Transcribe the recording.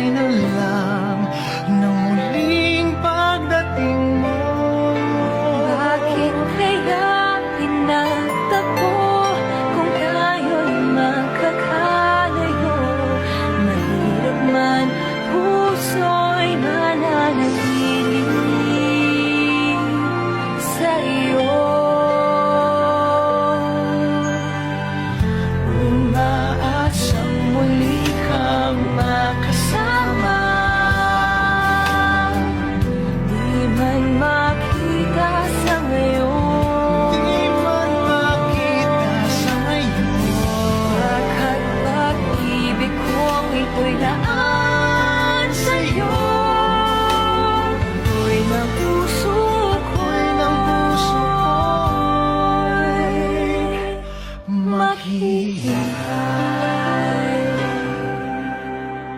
hinihintay na lang ng muling pagdating mo. Bakit kaya pinagtagpo kung tayo'y magkakalayo? Mahirap man, puso'y mananatili sa'yo. Umaasang muli kang makasama, Di man makita sa ngayon, di man makita sa ngayon. Pagkat pag-ibig kong ito'y laan sa'yo. Ako'y ng puso ko'y maghihintay.